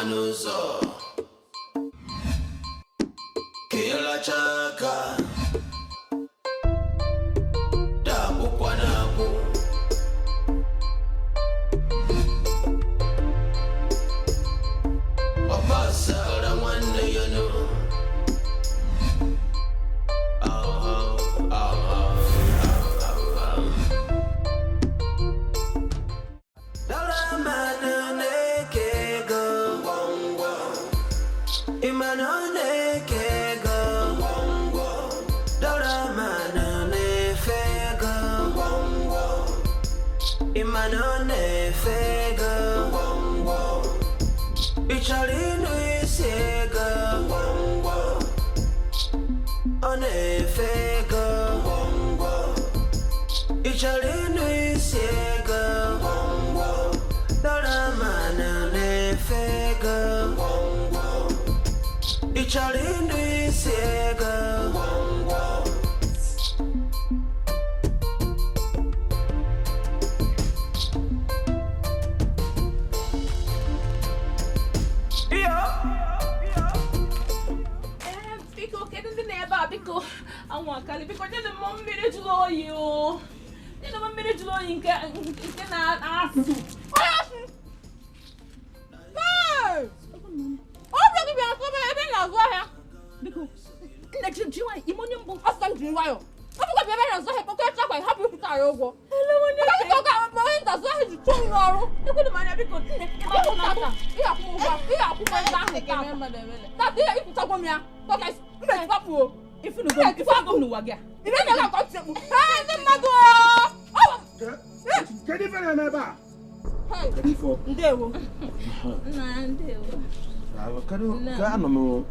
manuso Kila chaka Dabu kwa dabu Wabasa ora mwane yono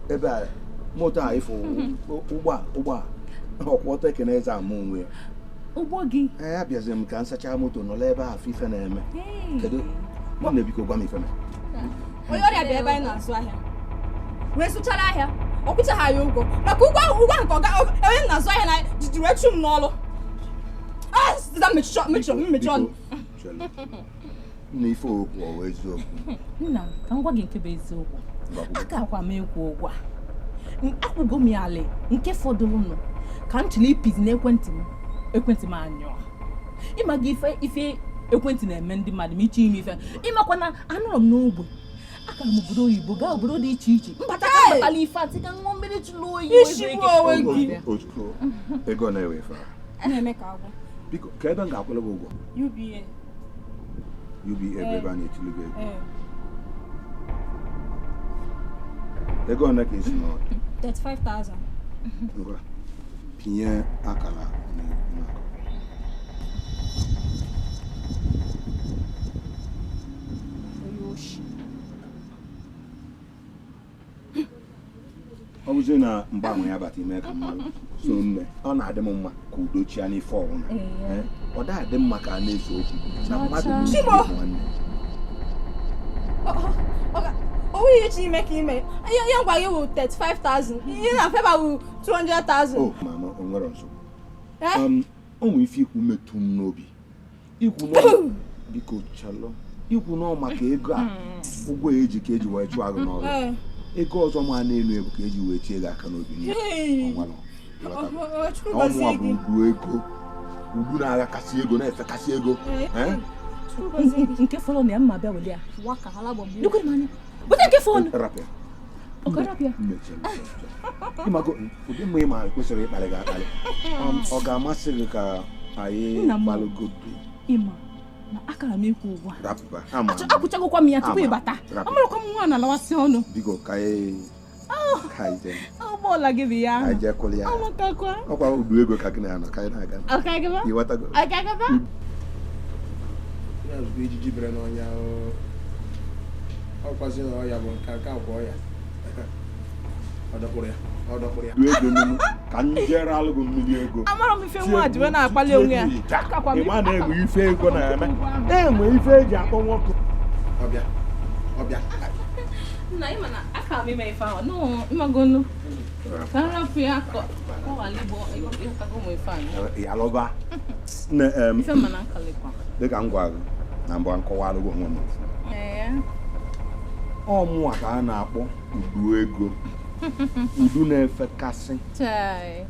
ebe moto a ifo ụgbọ ọkwọta ekene Ezeamaku ụgbọ gị abịazi m ka nsacha moto nọ ebe a ife na-eme kedu nne biko gwa m ife onye ọrịa bịa ebe anyị na-azụ ahịa wee sụchara ahịa ọ kwụchaghị ya ụgwọ maka ụgwọ nke onye na-azụ ahịa na jiji wee chụ m n'ọrụ mmechi ọnụ nna ife okwu ọwa eziokwu nna ka m gwa gị nke bụ eziokwu aka akwa m ekwu ụgwọ akwụgo m ya alị nke fọdụrụnụ ka m chịrị ipizi n'ekwentị m anyụọ ịma gị ife ekwentị na-eme ndị mmadụ ma iche ime ife ịmakwa na anụrụ m n'ogbe aka m obodo oyibo gaa obodo dị iche iche mbata ka mbatala ife atị ka ṅụọ mmiri jụrụ oyi ozugbo ego na-ewe ife na-eme ka agwọ biko ka ebe m ga-akwụrụ gị ụgwọ UBA ebe a na-etili gị ego ole ka esi n'ọdụ 35,000 ngwa pinye akara ọ bụzi na mgbanwe ya bata ime ka mmadụ so mme ọ na-adị m mma ka udo chia n'ife ọbụla ọ da-adị mma ka a na-eso okwu na mmadụ nwanne onwe ihe chi ime ka ime ihe ngwa gị wụ 35,000 ihe na feba wụ 200,000 mana o nwere nsogbu ụmụ ife ikwu metụ m n'obi ikwu biko chalụ ikwu nọ maka ego a ụgwọ eji ka eji wee chụọ agụ n'ọrụ ego ọzọ ma na-elu ebu ka eji wee tie gị aka n'obi ọnwụnwa bụ ugwu ego ugwu na-aghakasị ego na-efekasị ego nke fọrọ na ya mma bịa wele ya bute nke fọrọ ịmago ụdị mma ịma kwesịrị ịkparị gị akparị ọ ga-amasị gị ka anyị gbalụgodo ịma na akara m ikwu ụgwọ akwụchagokwa m ya tupu ịbata amarakwa m nwa na-alawasị ọnụ biko ka anyị ụgbọọla gị bụ ya ọkwa Uduego ka gị na-anọ ka anyị na-aga ịghọtago ejiji bere n'ọnya ọkwazi na ọya bụ nke aka nkwa ọya ọdọkpụrụ ya ego nunu ka njere alụgo mmiri ego amara m ife nwa ji wee na-akpali onwe ya ịma na-enwe ife ego na-eme enwe ife eji akpọ nwoke ọbịa nna ịma na aka m ime ife ahụ ịmagonu ka nrapụ ya kọwaligbo ịghọtago ụmụ ife anyị yalụba ife ma na nkalịkwa dịka m gwa gị na mbụ nkọwa alụgo onwe m ọmụwa ka a na-akpọ Uduego. Udu na-efekasị.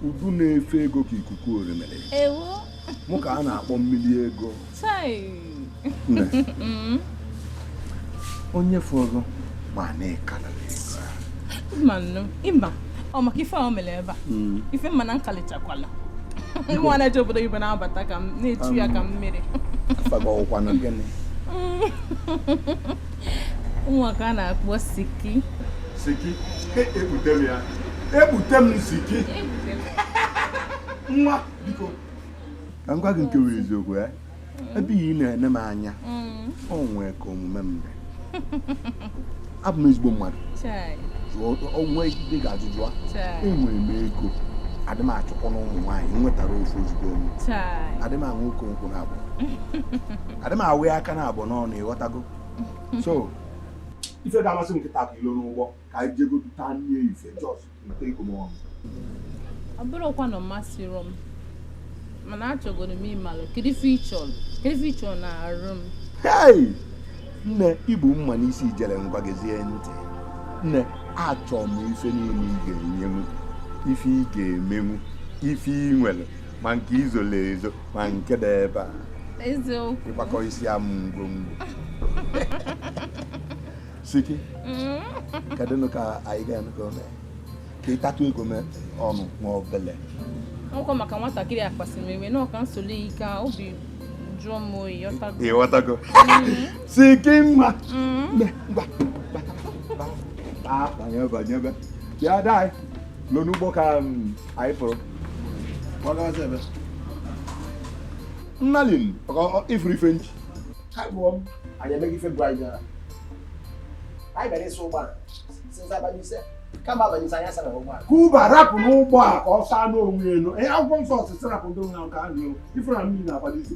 Udu na-efe ego ka ikuku orimiri. Ewo. Mụ ka a na-akpọ mmiri ego. Nne. Onye fọrọ ma na-ekalala ego. Mmanụ, ịma, ọ maka ife ahụ mere ebe a. Ife mma na nkalichakwala. Nwa na-eje obodo ibe na-abata ka m na-etu ya ka mmiri. Afagọkwa na gịnị? Nwa ka a na-akpọ Siki. Siki? Ebute m ya. Ebute m Siki. Nwa, biko. Ka m gwa gị nke wee eziokwu ya. Ebe ị na-ene m anya. O nwee ka omume m dị. Abụ m ezigbo mmadụ. Onwe dị ga-ajụjụ a. Enwere m ego. Adị m achụkọ n'ụmụ nwaanyị nwetara ofu ozugbo m. Adị m aṅụ oke nkwụ na-abụ. Adị m awụ aka na-abụ n'ọnụ ịghọtago. So, ife ga-amasị m nkịta ka ilo n'ụgbọ ka anyị jegodu taa nne ife jos nte ego m ọnụ. Ọ bụrụkwa na masịrị m mana achọgoro m ịmalụ kedu ife ịchọ na-arụ m. Hey! Nne, Igbo mma n'isi ijele ngwa gezie ntị. Nne, achọ m ife niile ị ga-enye m, ife ị ga-emenwu, ife ị nwere, ma nke izole ezo, ma nke dị ebe a. Eziokwu. Ịgbakọ isi am ngwongwo. Siki, kedụ ka anyị ga-emekọ mee? Ka ịtatụ ego m ọnụ nwa obele. Ọkwa maka nwatakịrị akpasịrị iwe na ọka nsole ike obi jụọ m oyi ịghọtago. Siki mma. Ngwa, banyebe. Ya dai, lo n'ugbo ka anyị pụrụ. Nnalin, ifuru ife nchi. Anyị emeghị ife bụ anyị bịara. Anyị bịara ịsụ ụgbọala. Since abalị ise, kama abalị ise anyị asara ụgbọala. Kuba rapụ n'ụgbọ a ka ọ saa n'onwe elu. Akwụkwọ nsọ ọsịsị rapụ ndị onwe ka a na-ewu. Ifuru na mmiri na-akwado isi.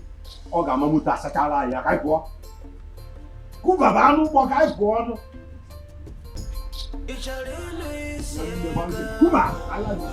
Ọ ga-ama moto asachala anyị ka anyị pụọ. Kuba bụ anụ ụgbọ ka anyị pụọ ọnụ. Kuba, ala gị.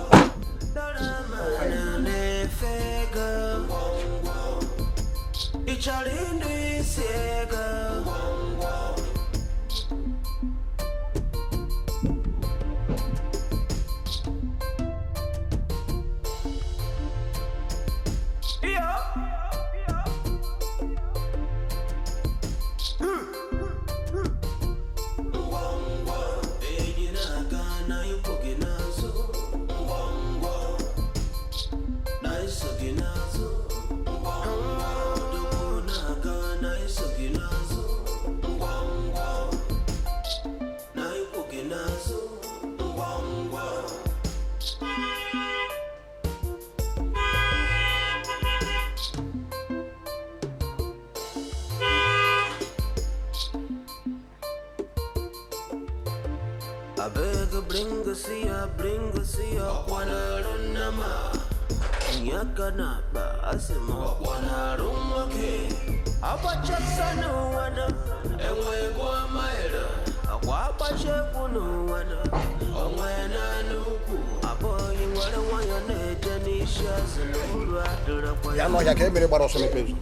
I beg a bring a see ya, wana runama. Yakanaba, Asimo, wana rumake. Apacha sanu wana, ewe kwa maera. Aquapa shepu no wana, owena nuku. Aboyi wana nejanisha zilura. Ya no ya ka emere gbara ọsọ mepezu.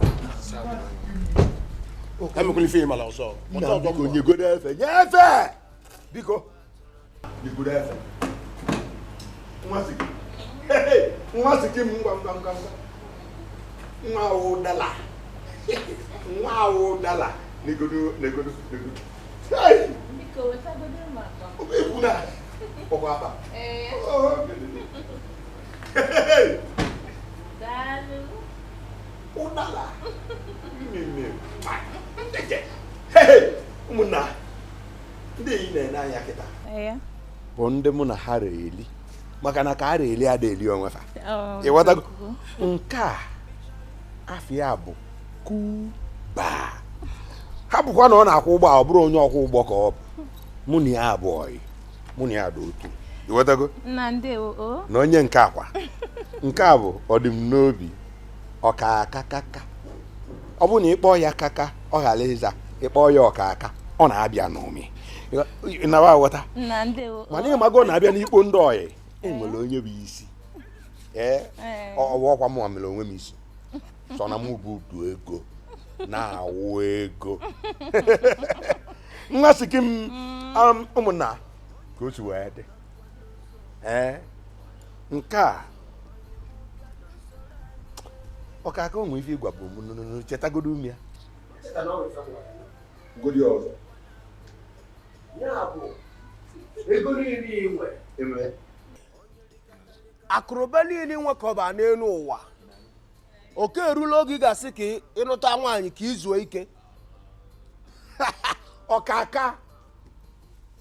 Emekuli fe mala ọsọ. Biko nyegodo efe. Nyefe! Biko. Nyegodo efe. Nwasiki. Nwasiki ngwa. Nwa udala. Negodo. Hey! Biko wetagodo maka. Obekuna. Pokwa aba. Oh, Dalu. Udala. Hey! Ụmụnna. Ndị yi na-ene anya kịta. Bụ ndị mụ na ha reeli. Maka na ka ha reeli ada-eli onwe fa. Ịghọtago? Nke a afọ ya bụ Kuba. Ha bụkwa na ọ na-akwụ ụgbọ ọ bụrụ onye ọkwọ ụgbọ ka ọ bụ. Mụ na ya abụọ. Mụ na ya dị otu. Ịghọtago? Nnamdi o. Na onye nke akwa. Nke a bụ ọdịm n'obi. Ọkakakaka. Ọ bụ na ịkpọ ya kaka ọ ghara ịza ịkpọ ya ọkaka ọ na-abịa n'ụmị. Ịnaba aghọta. Mana ị mago na-abịa n'ikpo ndị ọyị enwere onye bụ isi. Ọkwa mụ mere onwe m isi. So na mụ bụ Uduego na-awụ ego. Nwa Siki m ụmụnna ka otu wee dị nke a ọka aka ụmụ ife ịgwa bụ chetagodo ume ya godi ọzọ ya bụ ego niile inwe akụrụba niile nwe ka ọ ba n'elu ụwa oke erula oge ị ga-asị ka ịnụta nwaanyị ka izuo ike ọkaka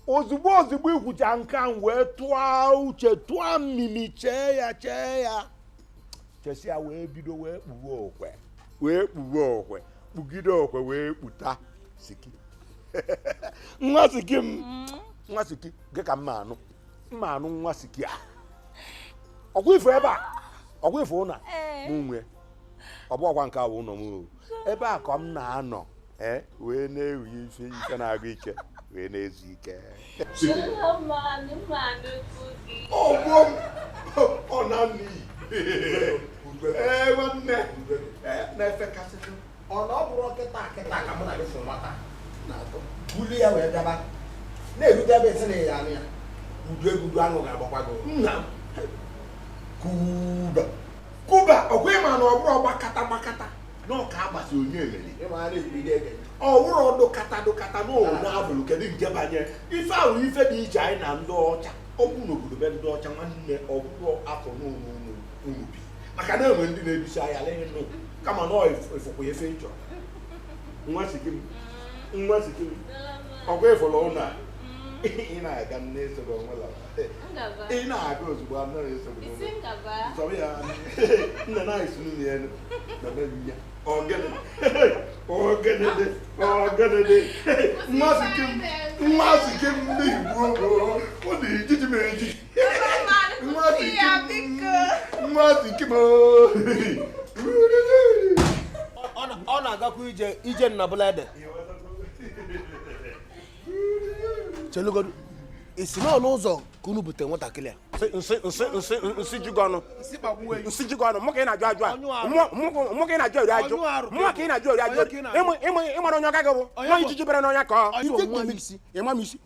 ozugbo ikwucha nke a wee tụọ uche tụọ mmimi chee ya chesịa wee bido wee kpuwe okwe kpugide okwe wee kputa siki nwa siki gị ka mma anụ nwa siki a ọgwụ ifo ebe a ọgwụ ifo ụna nwe ọgbọgwa nke awụ ụlọ m ebe a ka m na-anọ wee na-ewu ife na-agụ ike wee na-ezu ike ọ na n'iyi nwanne na-efe kasị ọ na ọ bụrụ kịta ka mụ na gị fụ nwata buli ya wee bịaba na-erute ebe esi na ya anụ ya udu anụ ga-agbakwa gị nna kuba ọkwa ịma na ọ bụrụ gbakata na ọka agbasi onye emeri ọ bụrụ dụkata n'ụlọ abụrụ kedu nke banye ife ahụ ife dị iche anyị na ndị ọcha ọ bụ n'obodo be ndị ọcha nwanne ọ bụrụ afọ n'ụlọ bi maka na enwe ndị na-ebisi anya leghị nụ kama na efukwa efe ịchọ nwa sikim ọkwa ịfụrụ ụlọ ị na-aga n'esoro onwela ị na-aga ozugbo anaghị esoro ya nna na-esi n'ụlọ elu na ya ọgẹdẹdẹ nwa sikim ndị Igbo ọ dị ijiji mere ejiji nwa sikim ọ na-agakwa ije nnabụla ede chelugodu isi n'ọnụ ụzọ ka unu bute nwatakịrị a nsị jigo ọnụ mụ ka ị na-ajụ ajụ mụ ka ị na-ajụ ajụ ịmara onye ọga gị bụ nwa ijiji bere n'ọnya ka ịma m isi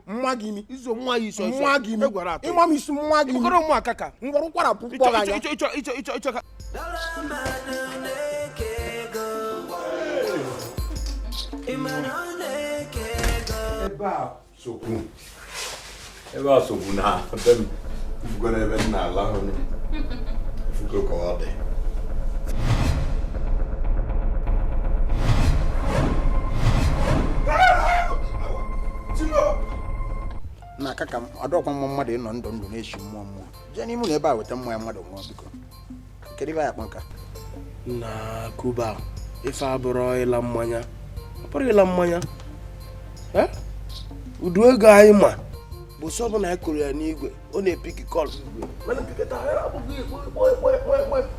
nwa gị imi ịma m isi nwa gị imi ngwọrọ ụkwara pụpọ gị anya ebe a sogbu na be m ifugo n'ebe m na-ala ọnụ ifugo ka ọ dị na-aka ka ọdọkwa mmadụ ịnọ ndụ na-eshi mmụọ jee n'ime na ebe a weta mmanya mmadụ nwụọ biko kedu ibe ya akpa nka na Kuba ife abụrụ ịla mmanya ọ bụrụ ịla mmanya Uduego anyị ma bụ sọbụ na ekuru ya n'igwe ọ na-epiki kọl mana piketa ya abụghị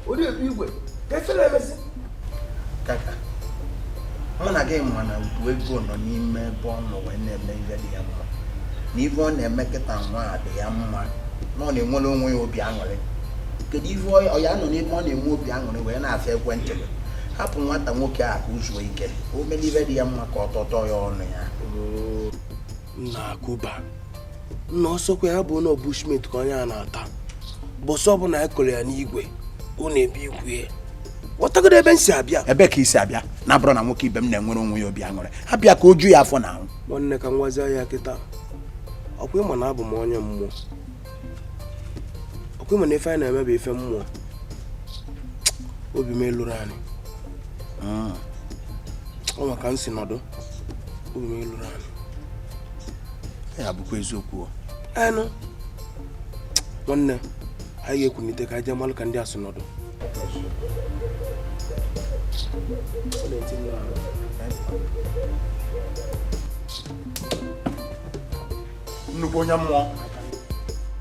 ọ na-epi igwe ka efe na-emesi kaka ọ na gị ma na Uduego nọ n'ime ebe ọ nọ wee na-eme ihe dị ya mma na ife ọ na-eme kịta nwa dị ya mma na ọ na-enwere onwe ya obi aṅụrị kedu ife ọ ya nọ n'ebe ọ na-enwe obi aṅụrị wee na-afịa ekwentị hapụ nwata nwoke a ka o zuo ike o mere ife dị ya mma ka ọ tọtọ ya ọnụ ya na Kuba nna ọsọkwa ya bụ na bushmint ka onye a na-ata bụsọ bụ na ekoro ya n'igwe ọ na-ebi ikwu wọtagodo ebe m si abịa ebe ka isi abịa na bụrụ na nwoke ibe m na-enwere onwe ya obi aṅụrị abịa ka o ju ya afọ na ahụ nwanne ka nwazi ya kịta ọkwa ịma na abụ m onye mmụọ ọkwa ịma na ife anyị na-eme bụ ife mmụọ obi m eluru anyị ọ maka m si nọdụ obi m eluru anyị ya bụkwa eziokwu anụ nwanne anyị ga-ekwunite ka anyị jee malụ ka ndị asị nọdụ nnukwu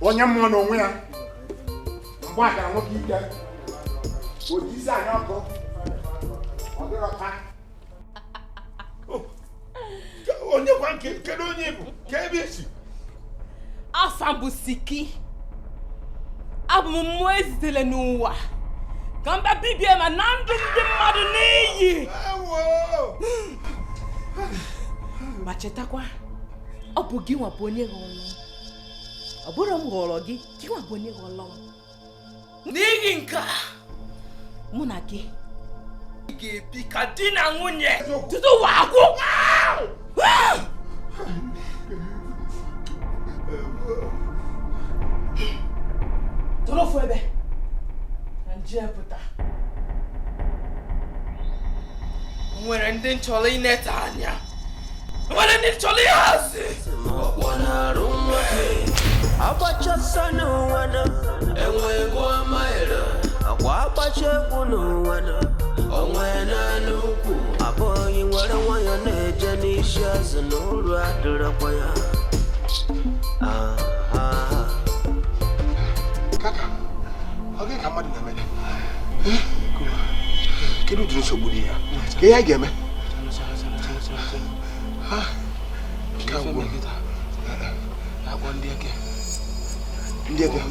onye mmụọ n'onwe ya mgbe akara nwoke ike oji isi anya ọkụ ọ dịrọ ka onye kwa kedu onye bụ ka ebe esi afa bụ Siki abụ m mmụọ ezitere n'ụwa ka mba bibie ma na ndụ ndị mmadụ n'iyi ma chetakwa ọ bụ gị nwa bụ onye ghọrọ ọ bụrụ m ghọrọ gị gị nwa bụ onye ghọrọ m n'ihi nke a mụ na gị ga-ebi ka di na nwunye tutu ụwa agwụ torofu ebe na nje pụta nwere ndị nchọrọ ineta anya nwere ndị nchọrọ ịhazi agbachasa n'ụwa na enwego amaịra akwa agbacha egwu n'ụwa na onwe naanị ukwu abụghị nwere nwayọ na-eje n'isi azụ n'ụlọ adịrịkwa ya kaka ọ gị ka mmadụ na-eme kedu ụdịrị nsogbu dị ya ka ihe a ga-eme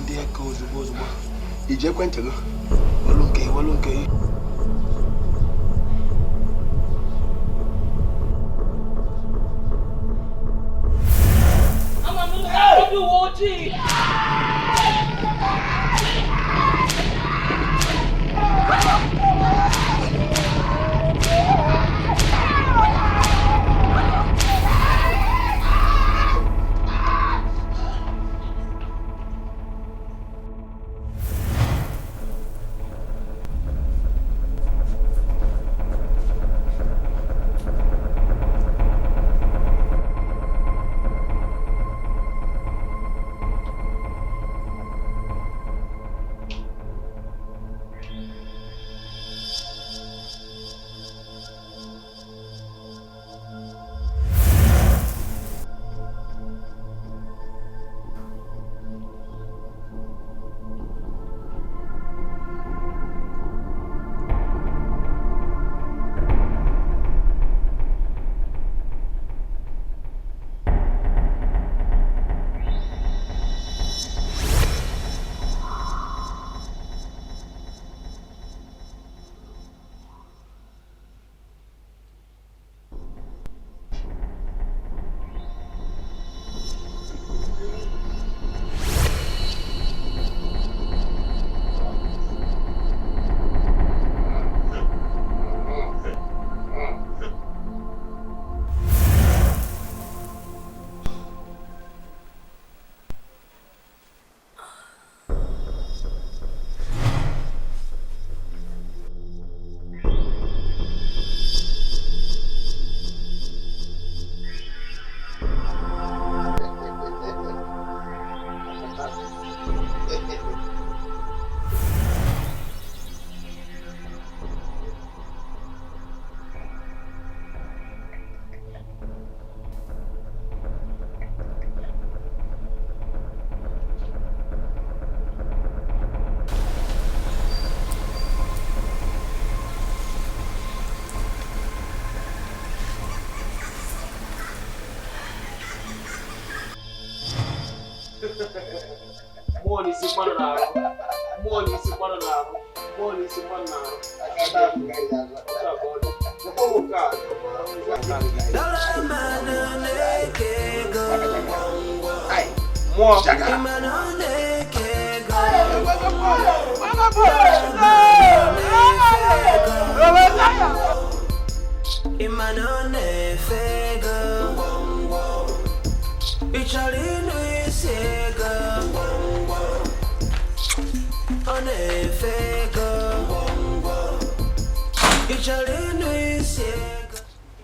ndị eke ozugbo iji ekwentị gị welu nke gị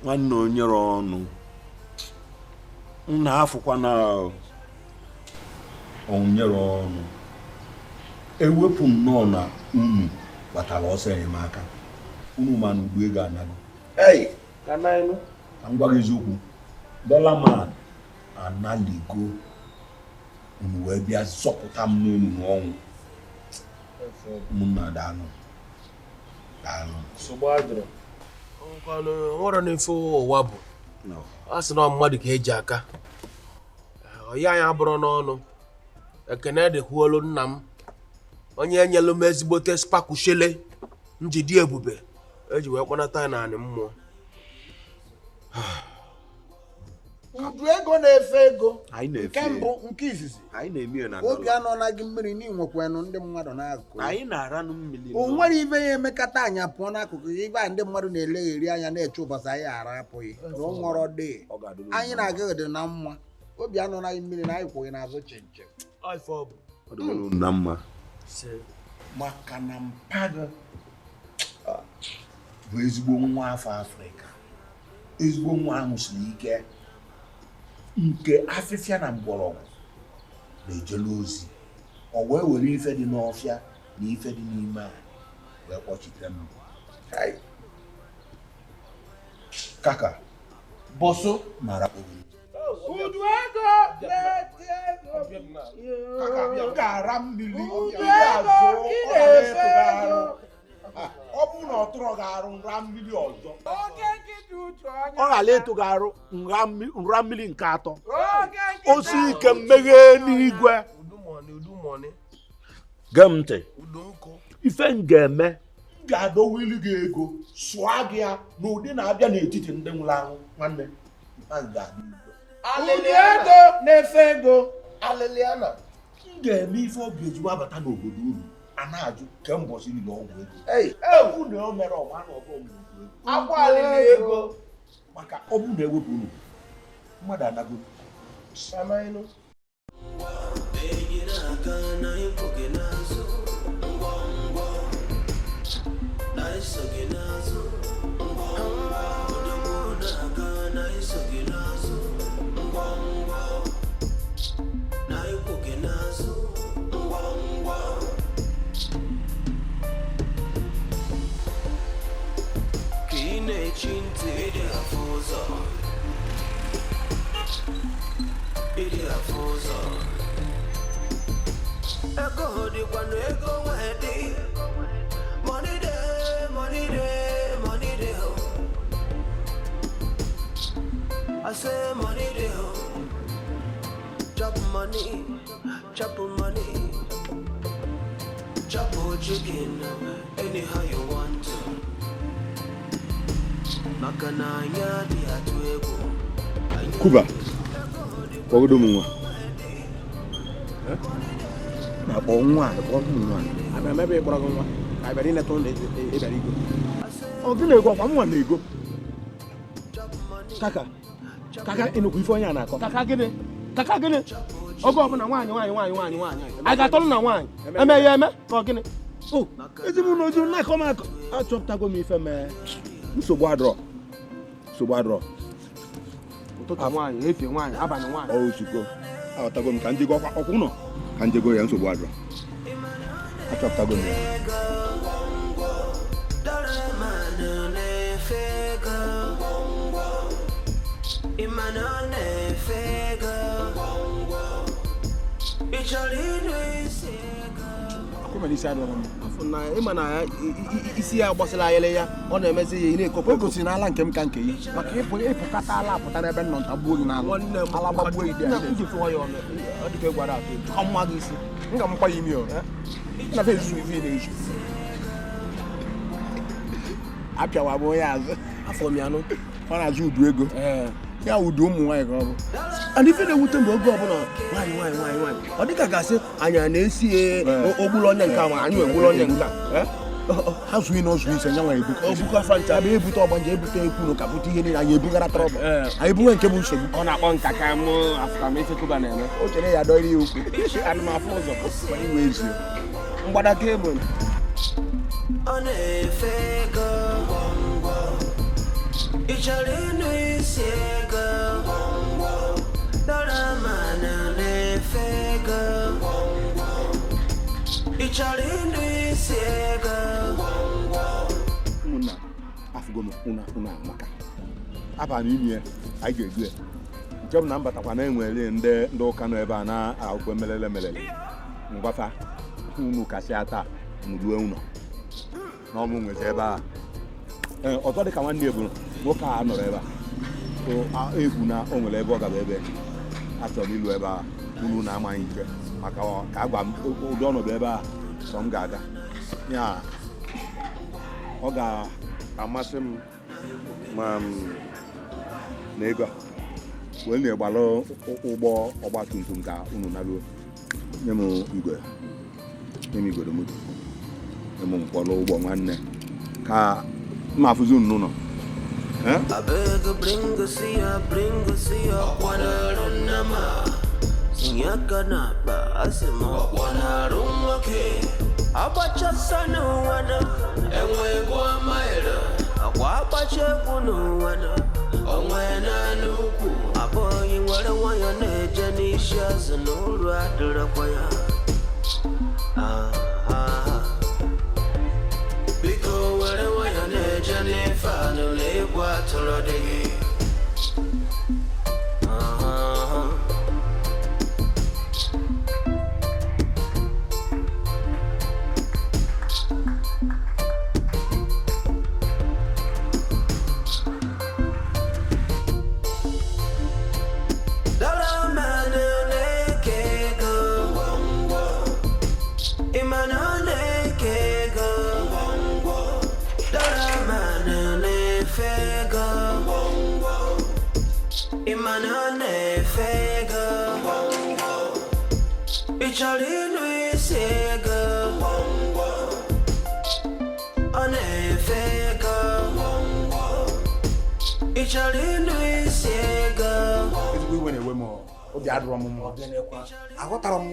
nwanne onyere ọnụ nna afụkwa na onyere ọnụ ewepụ nnọọ na unu kpatara ọsọ enyemaka unu mana Uduego anago ka m gwa gị eziokwu dọla man analigo unu wee bịa zọpụta m n'elu n'ọnwụ ụmụnna daalụ nwere n'ife ụwa bụ a sị na mmadụ ka eji aka ọya anya bụrụ n'ọnụ ekene dịkwuolu nna m onye enyelu m ezigbote spakushele njidi ebube eji wee kpọnata ya naanị mmụọ Uduego na-efe ego. Anyị na-efe. Nke mbụ, nke izizi. Anyị na-eme na Obi anọ na gị mmiri n'inwekwanụ ndị mmadụ n'akụkụ. anyị na-aranụ mmiri. O nwere ibe ya emekata anya pụọ n'akụkụ ya, ibe a ndị mmadụ na-elegheri anya na-eche ụbọchị anyị ghara apụghị. Rụọ nwọrọ dị. Anyị na-aga dị na mma. Obi anọ na gị mmiri na anyị kwụghị n'azụ chinchin. Ọ dịgoro na mma. Maka na mpaga bụ ezigbo nwa afọ Afrịka, ezigbo nwa ahụ siri ike nke afịfịa na mgbọrọgwụ na-ejele ozi. O wee were ife dị n'ọfịa na ife dị n'ime a wee kpọchite m. Kaka bọsụ mara obi. Uduego gara mmiri ọ bụ na ọ tụrụ ga-arụ nra mmiri ọzọ ọ ghara ịtụ ga-arụ nra mmiri nke atọ osi ike mmeghe n'igwe. Gee m ntị, ife m ga-eme, m ga-adọwili gị ego sụọ gị ya n'ụdị na-abịa n'etiti ndị nwụrụ anwụ nwanne. Uduego na-efe ego. Aliliana, m ga-eme ife obi ejigbo abata n'obodo unu a na-ajụ kemgbochi niile ọgwụ ego. Egwu na o mere ọma na ọgọ ego. Akwa alili ego. Maka ọ bụ na ewepụ unu mmadụ anago. I say money dey chop money, chop money, chop chicken anyhow you want to. Makana ya di atuego. Kuba, wagodo mwa. Na onwa, onwa. Aba mebe ịkpọrọ gị nwa. Ka ịbịara ileta ụlọ ịbịara igo. Ọ gị na-ego ọkwa mụnwa na-ego. Kaka ịnụkwu ife onye a na-akọ. Kaka gịnị? Oge ọbụla nwaanyị. A ga-atọrọ na nwaanyị. Eme ya eme ka ọ gịnị? O, ezigbo na ozu na-akọ m akọ. Achọpụtago m ife mee. Nsogbu adọrọ. Ụtụtụ nwaanyị, efie nwaanyị, abalị nwaanyị. Ọ ozugbo. Aghọtago m ka njego ọkwụ ụlọ ka njego ya nsogbu adọrọ. Achọpụtago m ya. Ịma na isi ya gbasara ayele ya ọ na-emezi ya na-ekopụ gosi n'ala nke m ka nke yi maka ịpụkata ala apụta n'ebe nọ nta gbuo gị n'ala ala gbagbuo ide ọ dịka gwara atụ jụkọ mma gị isi m ga mkpa ya imi o na fe ezuzu ife na-eju apịawa bụ onye azụ afọ m ya nụ ọ na-azụ Uduego ya ụdị ụmụ nwaanyị ka ọ bụ and ife na-ewute mgbe oge ọbụla nwaanyị ọ dịka gasị anyị na-esi ogbulu onye nke ma anyị egbulu onye nke ha zụghị na ọzụ ise nyanwa obuko afa ncha ebe ebute ọgbanje ebute ekwunu ka bute ihe niile anyị ebugara trọbụ anyị bunwe nke bụ nsogbu ọ na-akpọ nka ka m afụka m ife Kuba na-eme o chere ya dọrọ ya okwu anụmafụ ụzọ iwe ezi mgbadaka egbe ọ na-efe ego ịchọrọ ịnụ isi ego dọrọ mana na-efe ego ịchọrọ ịnụ isi ego ụmụnna afụgo m ụna amaka abalị ime anyị ga-edu ya nke bụ na mbatakwa na enwere ndị ụka nọ ebe a na-akwụkwọ melele ngwafa unu kasịa taa n'uwe ụlọ n'ọmụ nwezi ebe a ọzọ dịka nwanne ya bụ nwoke a nọrọ ebe a egwu na o nwere ebe ọ gaba ebe achọrọ m ilu ebe a unu na-amaghị ike maka ka agwa m ụdị ọnọdụ ebe a sọ m ga-aga ya ọ ga-amasị m ma na ego wee na-egbalụ ụgbọ ọgba tum tum ka unu naruo nye m igwe moto nye m mkpọrọ ụgbọ nwanne ka mma afụzi unu n'ụlọ abeg bring see ya kwanaro nama nyaka na ba asimo kwanaro nwoke abacha sana wana enwe gwa maira akwa abacha bunu wana onwe na nuku aboyi nwere nwayọ na-eje n'isi azụ n'ụlọ adịrịkwa ya biko were nwayọ na-eje n'ife anụ na egwu atụrụ dị gị Icharinu isega onefega Icharinu isega Ezigbo iwe m obi adụrọ m mma aghọtara m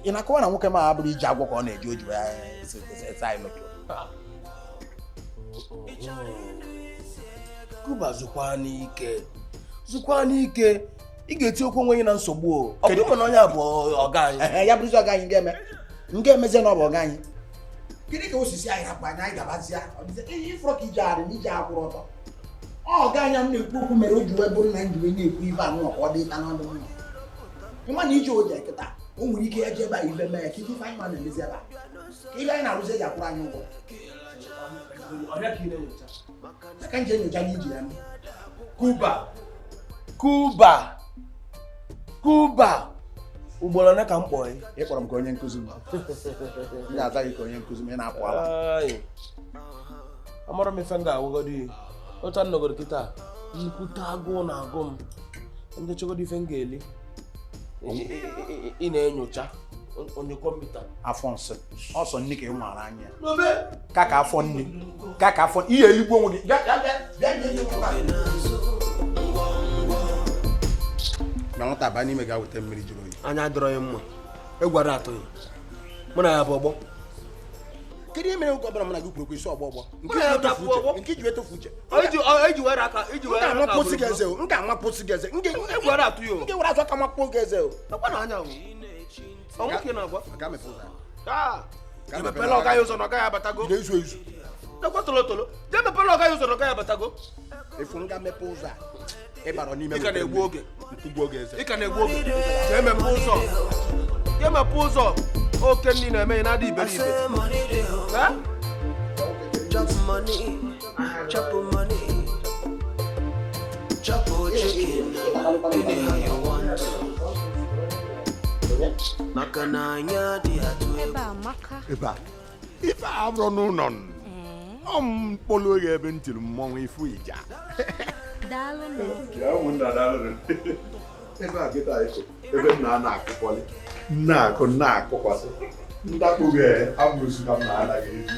ị na-akọwa na nwoke ma abụrụ iji agwọ ka ọ na-eji oji Kuba zukwa n'ike ị ga-eti okwu onwe gị na nsogbu ọ bụrụ na onye a bụ ọga anyị ya bụrụzi ọga anyị ga-emezie na ọ bụ ọga anyị gịnị ka osisi anyị hapụ anyị gabazia ịfụrụ ka ije arị na ije akwụrụ ọtọ ọga anya m na-ekwu okwu mere o ji wee bụrụ na njiwe na-ekwu ibe anụ ka ọ dị ta n'ọdụ mma ịma na ije oji ekịta o nwere ike eje ebe a ibe mee ka ife anyị ma na-emezi ebe a ka ibe anyị na-arụzi eji akwụrụ anyị ụgwọ aka nje nyocha n'iji ya Kuba ugboro ole ka m kpọọ ya ịkpọrọ m ka onye nkụzi m ga-aza gị ka onye nkụzi m ị na-apụ ala amara m ife m ga-agwụgodo ya otu a nọgoro kịta nnukwute agụụ na-agụ m ndị chọgodo ife m ga-eli ị na-enyocha onye kọmputa afọ nsị ọsọ nne ka ị nwara anya ka afọ nne ka afọ ihe eligbo onwe gị na nwata aba n'ime ga-weta mmiri jụrụ oyi anya dọrọ ya mma egwara atọ ya mụ na ya bụ ọgbọ kedu ihe mere nwoke ọbụla mụ na gị kwuru kwesị ọgbọ nke ji etofu uche iji were aka amapụsị gị eze nke amapụsị gị eze egwara atụ ya nke were azụ aka mapụ gị eze nakwa na anya ọ nwoke na-agwa ga mepe ụzọ emepela ọga ya ụzọ na ọ gaghị abatago na-ezu ezu nakwa tolotolo jee mepela ọga ya ụzọ na ọ gaghị abatago efu nga mepe ụzọ a ịbara n'ime ị ka na-egbu oge eze ị ka na-egbu oge jee mepe ụzọ jee mepe ụzọ oke nni na-eme ya na-adị iberibe chop money chop chicken anyhow you want maka na anya dị atụ ebe a ife abụrụ n'ụlọ ọ mkpọrọ oge ebe m tiri mmọnwụ ifu ija ebe a kịta ebe m na-akụkwalị na-akụkwasị ndakpụghị amụsụ ka m na-anaghị ezi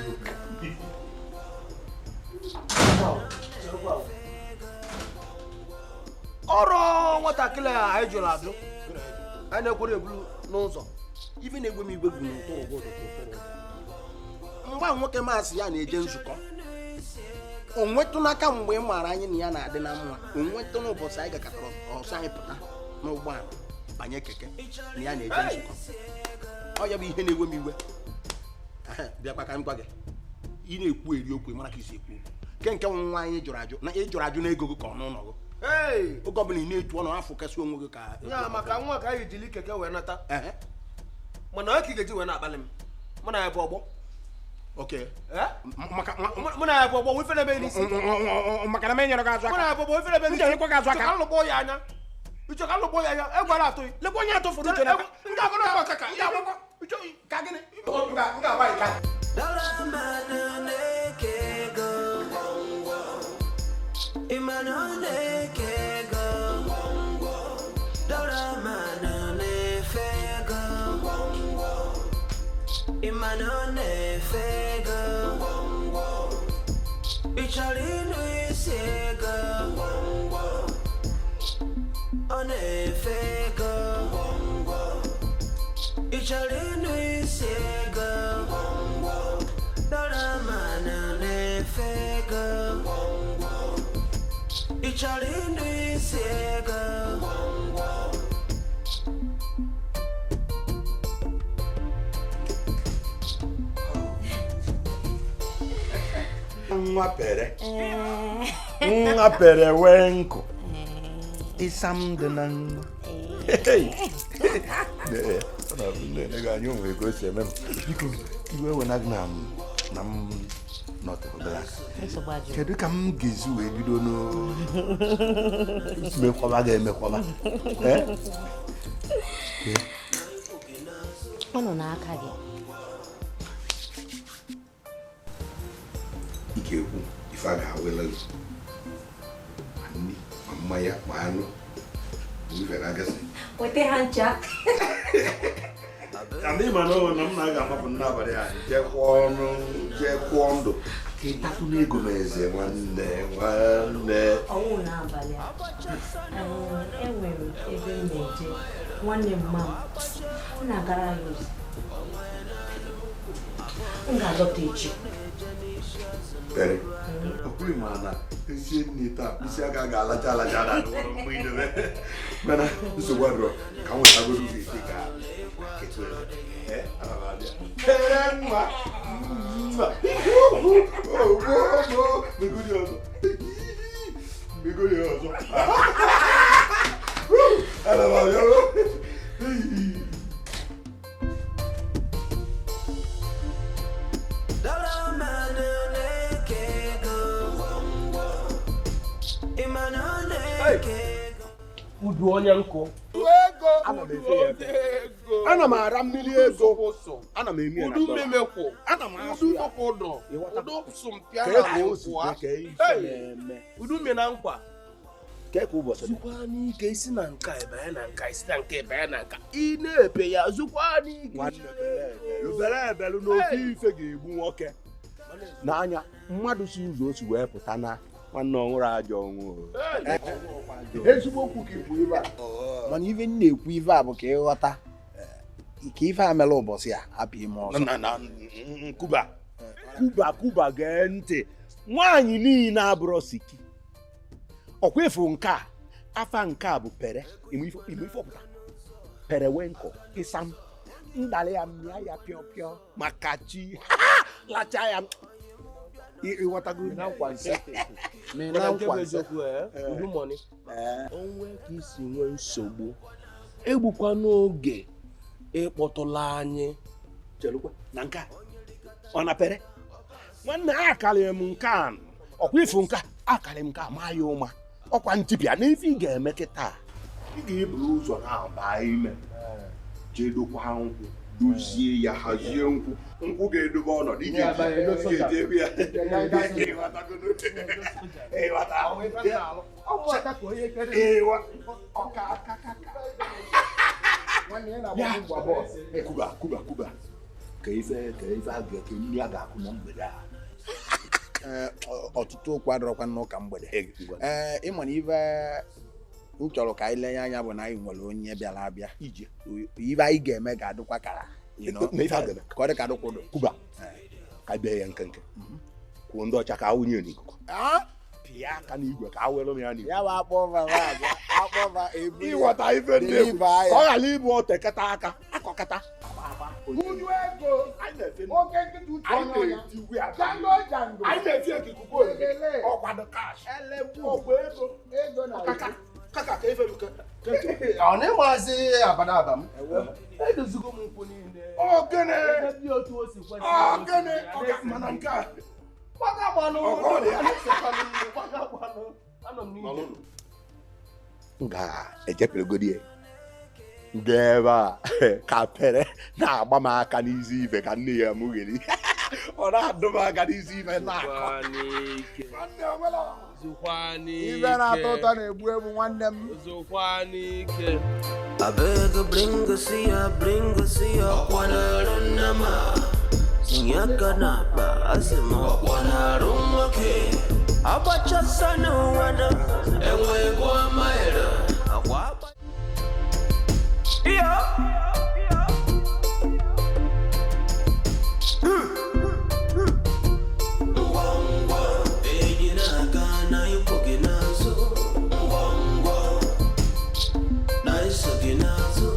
ọrụ nwatakịrị a anyị jụrụ ajụ anyị na-ekwere ebulu n'ụzọ ife na-egwe m igwe bụ n'ụtụrụ mgbe nwoke maasị ya na-eje nzukọ o nwetụ n'aka mgbe ị maara anyị na ya na-adị na mma o nwetụ n'ụbọchị anyị gakọtara ọsọ anyị pụta n'ụgbọala banye keke na ya na-eje nzukọ ọ ya bụ ihe na-egwe m iwe bịakwa ka m gwa gị ị na-ekwu eri okwu mara ka isi ekwu nke nwa anyị jụrụ ajụ na ị jụrụ ajụ na ego gị ka ọ n'ụlọ gị oge ọbụla ị na-etu ọnụ afọ kasị onwe gị ka ya maka nwa ka anyị jiri keke wee nata mana ọ ka ị ga-eji wee na-akpalị m mụ na ya bụ ọgbọ okay mụ na ya bụ ọgbọ ife na-ebe n'isi maka na m enyere gị azụ mụ na ya bụ ọgbọ ife na-ebe n'isi nyekwa gị azụ aka alụgbọ ya anya iche ka alụgbọ ya anya egwara atụ lekwa onye atụ fụrụ uche na ndị agụrụ agba kaka ndị agbakọ ka gịnị ga-agba ika Imanone kego Imanone fega Ichalinu isega One fega Ichalinu isega Daramana ne fega Ichalinu isega Nwa pere wenko isam dị na nwa na ga anyị onwe ego si eme m biko iwe wena gị na m nọtụrụbela kedu ka m ga-ezi wee bido mekwaba ga-emekwaba ọ nọ n'aka gị ike ekwu ife a ga-awela gị ma nri ma mmanya ma anụ ife na-agasị weta ha ncha ndị ma na m na-aga amapụ n'abalị anyị jee kwụọ ndụ ka ịtatụ n'ego m eze nwanne ọnwụ n'abalị a enwere ebe m na-eje nwanne mma m na-agara ya ozi m ga-alọta echi pere ọkụghị ma na esi nne taa isi aka ga-alacha na mgbe idebe mana nsogbu adọrọ ka m nwetagoro ụzọ ite ka ketụ pere mma megodi ọzọ ana m abịa Udu onye nkụ. Ana m ara mmiri ego. Ana m emi Udu mmemekwu. Ana m asụ ya. Udu sumpịa Ka na o si nkwa. ka ife na-eme. Udu mme na nkwa. Ka ụbọchị Zukwa n'ike isi na nka ebe na nka isi na nka ebe na nka. Ị na-epe ya zukwa n'ike. Lubere ebelu n'ofe ife ga-egbu nwoke. N'anya mmadụ si ụzọ osi wee pụta na nwanne ọhụrụ ajọ ọnwụ. ezigbo okwu ka ikwu ife a mana ife m na-ekwu ife a bụ ka ịghọta ka ife a mere ụbọchị a apụ ime ọzọ Kuba gee ntị nwaanyị niile abụrụ siki ọkwa efu nke a afa nke a bụ pere ime ife ọpụta pere wenko ịsam ndalị ya mmịa ya pịọpịọ maka chi lacha ya ịghọtago na nkwa Udu money. Onwe ka isi nwee nsogbu. Egbukwa n'oge ịkpọtụla anyị. Chelukwa na nke ọ na pere nwanne akarị m nke a ọkwa ifu nke akarị m nke Amayo ụma ọkwa ntipịa na ife ị ga-eme kịta ị ga-eburu ụzọ na-aba ime jee dokwa nkwụ dozie ya hazie nkwụ ga-edobe ọnọdụ iji ebe ya Kuba ka ife a ga-eke nri a ga-akụ na mgbede a ọtụtụ okwu adọrọkwa n'ụka mgbede ịma na ife m chọrọ ka anyị lenye anya bụ na anyị nwere onye bịara abịa ije ife anyị ga-eme ga-adịkwa kara ka ọ dị ka dụkwụdụ Kuba ka bịa ya nkenke kwuo ndị ọcha ka awụnye n'ikuku pịa aka n'igwe ka awere m ya n'igwe ya bụ akpọva ịghọta ife ndị egwu ka ọ ghara ịbụ otekata aka akọkata Uduego oke nkịta uche onye anyị na-efi ekikuku ọkwado kash ọgwụ ego na kaka ka efe ọ na-ịmazi abadaba m Edozigo m nkwụ niile. ogene Ebe otu o si kwesị. ogene mana nke a Gbagagbanụ. Anọ m n'ije. m ga-ejeperegodi ya ndị ebe a ka pere na-agba m aka n'izu ibe ka nne ya mụgheri ọ na-adụ m aka n'izu ibe na-akọ Zukwa n'ike. ife na-atọ ụtọ na-egbu egbu nwanne m Zukwa n'ike. I beg, bring a see ya, wanna run nama. Nyakanapa asimo wanaru nwoke agbachasa n'ụwa na enwego amaira akwa agba iyo ngwangwa enyi na-aga na ịkwụ gị n'azụ ngwangwa na iso gị n'azụ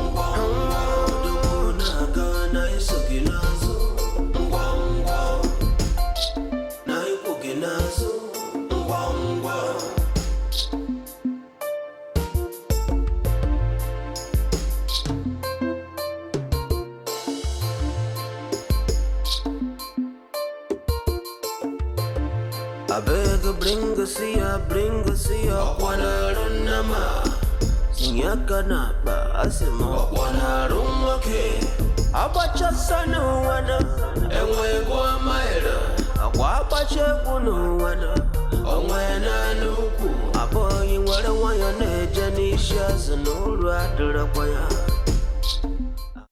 ngwangwa ọdụmụ na-aga na iso gị n'azụ I beg a bring a see ya, wanna run nama. Sinyakana, asimo, wanna run okay. Abachasa no wana, and we go a mile. Aquapache no wana, oh when I know, a boy in what I want your nature, and no rat to the choir.